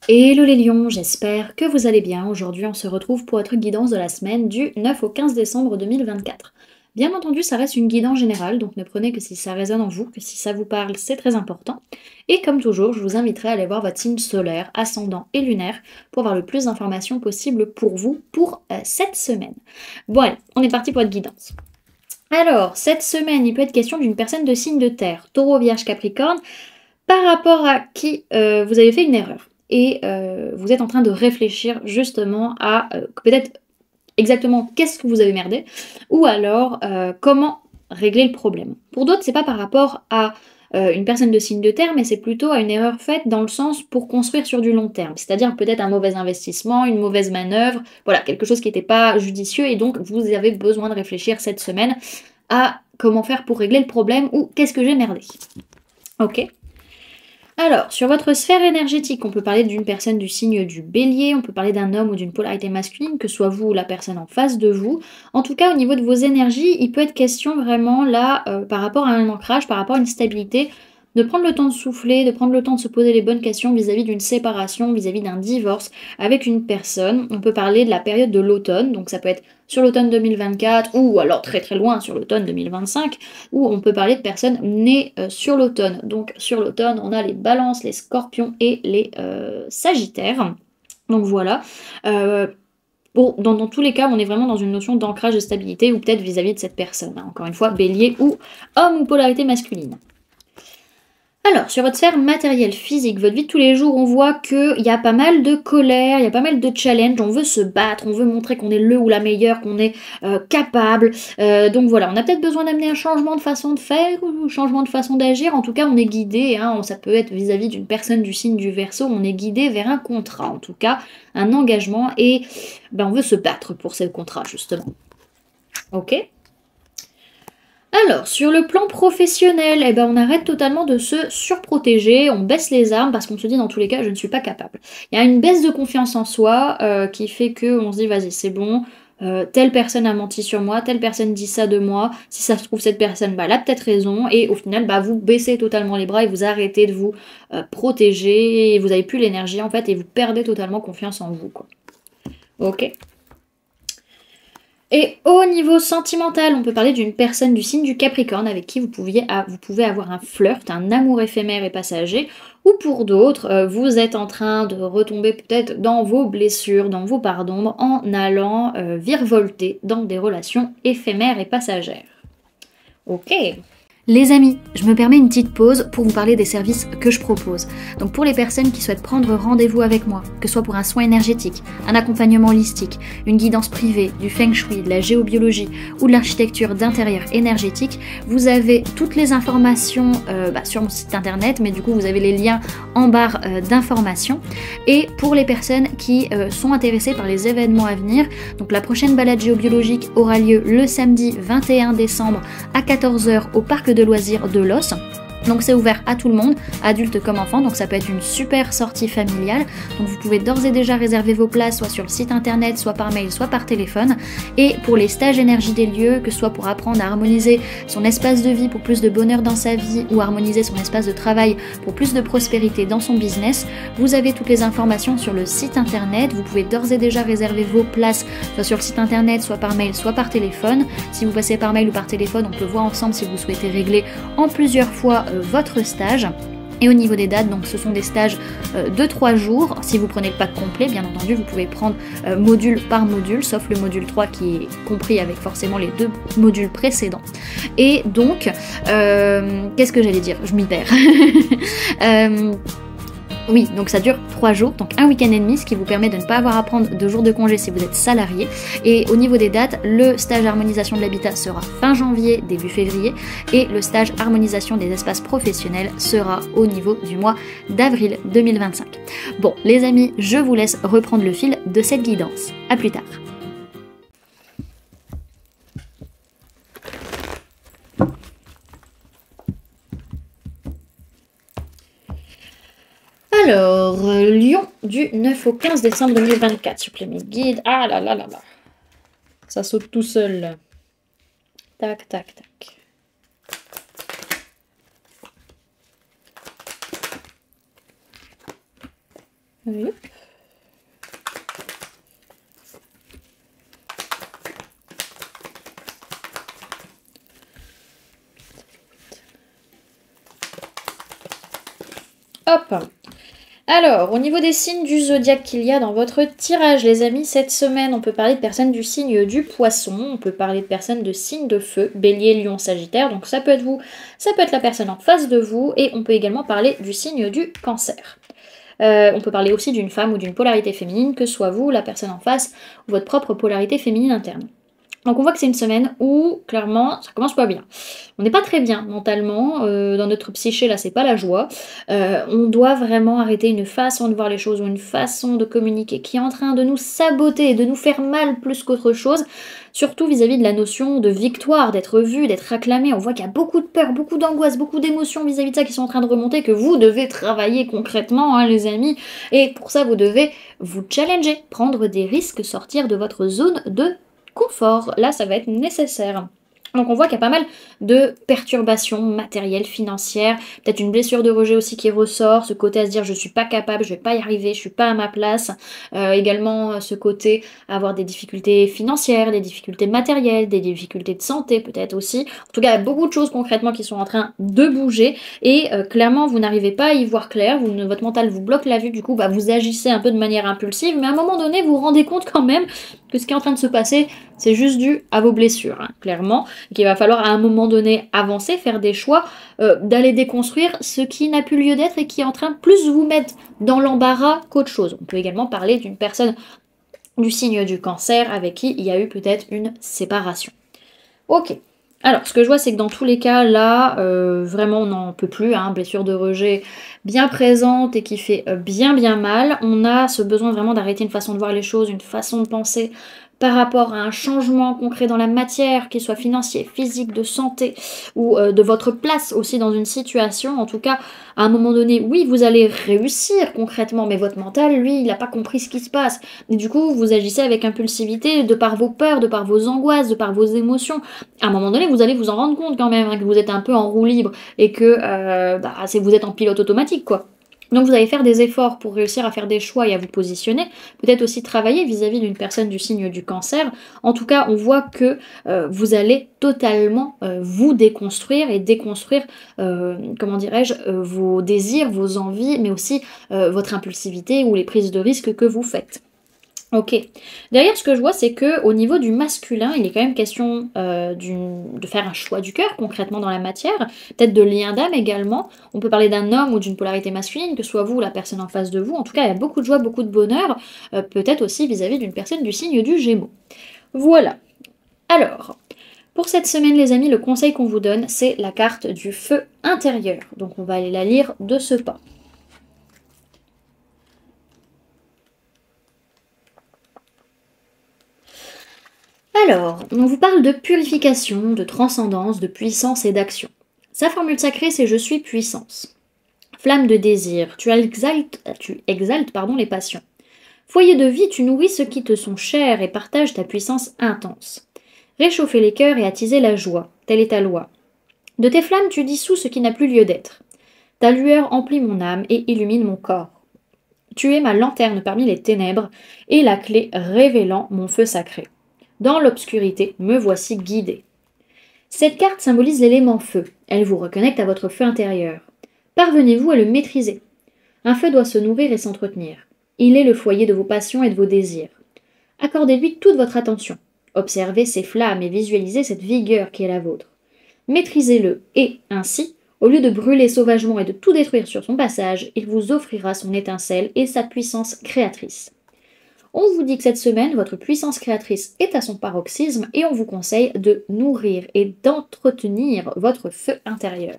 Hello les lions, j'espère que vous allez bien. Aujourd'hui, on se retrouve pour votre guidance de la semaine du 9 au 15 décembre 2024. Bien entendu, ça reste une guidance générale, donc ne prenez que si ça résonne en vous, que si ça vous parle, c'est très important. Et comme toujours, je vous inviterai à aller voir votre signe solaire, ascendant et lunaire pour avoir le plus d'informations possible pour vous pour cette semaine. Bon allez, on est parti pour votre guidance. Alors, cette semaine, il peut être question d'une personne de signe de terre, taureau, vierge, capricorne, par rapport à qui vous avez fait une erreur. Et vous êtes en train de réfléchir justement à peut-être exactement qu'est-ce que vous avez merdé, ou alors comment régler le problème. Pour d'autres, c'est pas par rapport à une personne de signe de terre, mais c'est plutôt à une erreur faite dans le sens pour construire sur du long terme. C'est-à-dire peut-être un mauvais investissement, une mauvaise manœuvre, voilà, quelque chose qui n'était pas judicieux, et donc vous avez besoin de réfléchir cette semaine à comment faire pour régler le problème, ou qu'est-ce que j'ai merdé. Ok. Alors, sur votre sphère énergétique, on peut parler d'une personne du signe du bélier, on peut parler d'un homme ou d'une polarité masculine, que ce soit vous ou la personne en face de vous. En tout cas, au niveau de vos énergies, il peut être question vraiment là, par rapport à un ancrage, par rapport à une stabilité, de prendre le temps de souffler, de prendre le temps de se poser les bonnes questions vis-à-vis d'une séparation, vis-à-vis d'un divorce avec une personne. On peut parler de la période de l'automne, donc ça peut être sur l'automne 2024 ou alors très très loin sur l'automne 2025, ou on peut parler de personnes nées sur l'automne. Donc sur l'automne, on a les balances, les scorpions et les sagittaires. Donc voilà. Bon, dans tous les cas, on est vraiment dans une notion d'ancrage de stabilité ou peut-être vis-à-vis de cette personne. Hein. Encore une fois, bélier ou homme ou polarité masculine. Alors, sur votre sphère matérielle, physique, votre vie de tous les jours, on voit qu'il y a pas mal de colère, il y a pas mal de challenges, on veut se battre, on veut montrer qu'on est le ou la meilleure, qu'on est capable. Donc voilà, on a peut-être besoin d'amener un changement de façon de faire, ou un changement de façon d'agir. En tout cas, on est guidé, hein, ça peut être vis-à-vis d'une personne du signe du Verseau, on est guidé vers un contrat, en tout cas, un engagement, et ben, on veut se battre pour ce contrat, justement. Ok. Alors, sur le plan professionnel, eh ben, on arrête totalement de se surprotéger, on baisse les armes parce qu'on se dit dans tous les cas, je ne suis pas capable. Il y a une baisse de confiance en soi qui fait qu'on se dit, vas-y, c'est bon, telle personne a menti sur moi, telle personne dit ça de moi, si ça se trouve, cette personne, bah, elle a peut-être raison, et au final, bah, vous baissez totalement les bras et vous arrêtez de vous protéger, et vous n'avez plus l'énergie en fait, et vous perdez totalement confiance en vous, quoi. Ok. Et au niveau sentimental, on peut parler d'une personne du signe du Capricorne avec qui vous pouvez avoir un flirt, un amour éphémère et passager, ou pour d'autres, vous êtes en train de retomber peut-être dans vos blessures, dans vos parts d'ombre, en allant virevolter dans des relations éphémères et passagères. Ok. Les amis, je me permets une petite pause pour vous parler des services que je propose. Donc pour les personnes qui souhaitent prendre rendez-vous avec moi, que ce soit pour un soin énergétique, un accompagnement holistique, une guidance privée, du feng shui, de la géobiologie ou de l'architecture d'intérieur énergétique, vous avez toutes les informations sur mon site internet, mais du coup vous avez les liens en barre d'informations. Et pour les personnes qui sont intéressées par les événements à venir, donc la prochaine balade géobiologique aura lieu le samedi 21 décembre à 14h au parc de loisirs de Los. Donc c'est ouvert à tout le monde, adultes comme enfants, donc ça peut être une super sortie familiale. Donc vous pouvez d'ores et déjà réserver vos places soit sur le site internet, soit par mail, soit par téléphone. Et pour les stages énergie des lieux, que ce soit pour apprendre à harmoniser son espace de vie pour plus de bonheur dans sa vie ou harmoniser son espace de travail pour plus de prospérité dans son business, vous avez toutes les informations sur le site internet. Vous pouvez d'ores et déjà réserver vos places soit sur le site internet, soit par mail, soit par téléphone. Si vous passez par mail ou par téléphone, on peut voir ensemble si vous souhaitez régler en plusieurs fois votre stage. Et au niveau des dates, donc ce sont des stages de 3 jours. Si vous prenez le pack complet, bien entendu, vous pouvez prendre module par module, sauf le module 3 qui est compris avec forcément les 2 modules précédents. Et donc, qu'est-ce que j'allais dire? Je m'y perds. Oui, donc ça dure 3 jours, donc un week-end et demi, ce qui vous permet de ne pas avoir à prendre de jours de congé si vous êtes salarié. Et au niveau des dates, le stage harmonisation de l'habitat sera fin janvier, début février, et le stage harmonisation des espaces professionnels sera au niveau du mois d'avril 2025. Bon, les amis, je vous laisse reprendre le fil de cette guidance. À plus tard. Alors, Lyon du 9 au 15 décembre 2024, supplément guide. Ah là là là là. Ça saute tout seul. Tac, tac, tac. Oui. Hop. Alors, au niveau des signes du zodiaque qu'il y a dans votre tirage, les amis, cette semaine, on peut parler de personnes du signe du poisson, on peut parler de personnes de signe de feu, bélier, lion, sagittaire, donc ça peut être vous, ça peut être la personne en face de vous, et on peut également parler du signe du cancer. On peut parler aussi d'une femme ou d'une polarité féminine, que soit vous, la personne en face, ou votre propre polarité féminine interne. Donc on voit que c'est une semaine où, clairement, ça commence pas bien. On n'est pas très bien mentalement, dans notre psyché, là, c'est pas la joie. On doit vraiment arrêter une façon de voir les choses ou une façon de communiquer qui est en train de nous saboter et de nous faire mal plus qu'autre chose, surtout vis-à-vis de la notion de victoire, d'être vu, d'être acclamé. On voit qu'il y a beaucoup de peur, beaucoup d'angoisse, beaucoup d'émotions vis-à-vis de ça qui sont en train de remonter, que vous devez travailler concrètement, hein, les amis. Et pour ça, vous devez vous challenger, prendre des risques, sortir de votre zone de confort. Là, ça va être nécessaire. Donc on voit qu'il y a pas mal de perturbations matérielles, financières, peut-être une blessure de rejet aussi qui ressort, ce côté à se dire je suis pas capable, je vais pas y arriver, je suis pas à ma place. Également ce côté avoir des difficultés financières, des difficultés matérielles, des difficultés de santé peut-être aussi. En tout cas, il y a beaucoup de choses concrètement qui sont en train de bouger et clairement vous n'arrivez pas à y voir clair, votre mental vous bloque la vue, du coup vous agissez un peu de manière impulsive, mais à un moment donné vous vous rendez compte quand même que ce qui est en train de se passer, c'est juste dû à vos blessures, hein, clairement, et qu'il va falloir à un moment donné avancer, faire des choix, d'aller déconstruire ce qui n'a plus lieu d'être et qui est en train de plus vous mettre dans l'embarras qu'autre chose. On peut également parler d'une personne du signe du cancer avec qui il y a eu peut-être une séparation. Ok. Alors, ce que je vois, c'est que dans tous les cas, là, vraiment, on n'en peut plus, hein, blessure de rejet bien présente et qui fait bien mal. On a ce besoin vraiment d'arrêter une façon de voir les choses, une façon de penser par rapport à un changement concret dans la matière, qu'il soit financier, physique, de santé, ou de votre place aussi dans une situation. En tout cas, à un moment donné, oui, vous allez réussir concrètement, mais votre mental, lui, il n'a pas compris ce qui se passe. Et du coup, vous agissez avec impulsivité, de par vos peurs, de par vos angoisses, de par vos émotions. À un moment donné, vous allez vous en rendre compte quand même, hein, que vous êtes un peu en roue libre et que vous êtes en pilote automatique, quoi. Donc vous allez faire des efforts pour réussir à faire des choix et à vous positionner, peut-être aussi travailler vis-à-vis d'une personne du signe du cancer. En tout cas, on voit que vous allez totalement vous déconstruire et déconstruire, comment dirais-je, vos désirs, vos envies, mais aussi votre impulsivité ou les prises de risque que vous faites. Ok. Derrière, ce que je vois, c'est que au niveau du masculin, il est quand même question de faire un choix du cœur, concrètement dans la matière, peut-être de lien d'âme également. On peut parler d'un homme ou d'une polarité masculine, que ce soit vous ou la personne en face de vous. En tout cas, il y a beaucoup de joie, beaucoup de bonheur, peut-être aussi vis-à-vis d'une personne du signe du Gémeaux. Voilà. Alors, pour cette semaine, les amis, le conseil qu'on vous donne, c'est la carte du feu intérieur. Donc, on va aller la lire de ce pas. Alors, on vous parle de purification, de transcendance, de puissance et d'action. Sa formule sacrée, c'est je suis puissance. Flamme de désir, tu exaltes les passions. Foyer de vie, tu nourris ceux qui te sont chers et partages ta puissance intense. Réchauffer les cœurs et attiser la joie, telle est ta loi. De tes flammes, tu dissous ce qui n'a plus lieu d'être. Ta lueur emplit mon âme et illumine mon corps. Tu es ma lanterne parmi les ténèbres et la clé révélant mon feu sacré. Dans l'obscurité, me voici guidé. Cette carte symbolise l'élément feu. Elle vous reconnecte à votre feu intérieur. Parvenez-vous à le maîtriser? Un feu doit se nourrir et s'entretenir. Il est le foyer de vos passions et de vos désirs. Accordez-lui toute votre attention. Observez ces flammes et visualisez cette vigueur qui est la vôtre. Maîtrisez-le et, ainsi, au lieu de brûler sauvagement et de tout détruire sur son passage, il vous offrira son étincelle et sa puissance créatrice. On vous dit que cette semaine, votre puissance créatrice est à son paroxysme et on vous conseille de nourrir et d'entretenir votre feu intérieur.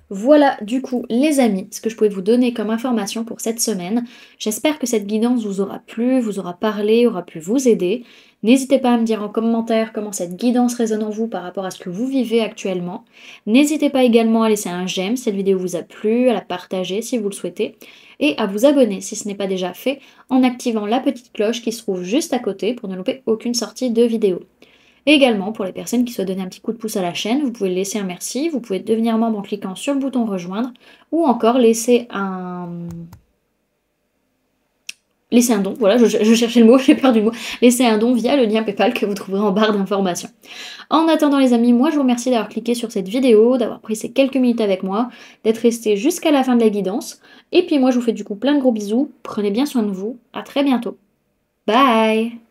Voilà du coup les amis, ce que je pouvais vous donner comme information pour cette semaine. J'espère que cette guidance vous aura plu, vous aura parlé, aura pu vous aider. N'hésitez pas à me dire en commentaire comment cette guidance résonne en vous par rapport à ce que vous vivez actuellement. N'hésitez pas également à laisser un j'aime si cette vidéo vous a plu, à la partager si vous le souhaitez, et à vous abonner si ce n'est pas déjà fait en activant la petite cloche qui se trouve juste à côté pour ne louper aucune sortie de vidéo. Et également, pour les personnes qui souhaitent donner un petit coup de pouce à la chaîne, vous pouvez laisser un merci, vous pouvez devenir membre en cliquant sur le bouton rejoindre, ou encore laisser un laisser un don, voilà, je cherchais le mot, j'ai perdu le mot, laisser un don via le lien PayPal que vous trouverez en barre d'informations. En attendant les amis, moi je vous remercie d'avoir cliqué sur cette vidéo, d'avoir pris ces quelques minutes avec moi, d'être resté jusqu'à la fin de la guidance, et puis moi je vous fais du coup plein de gros bisous, prenez bien soin de vous, à très bientôt. Bye!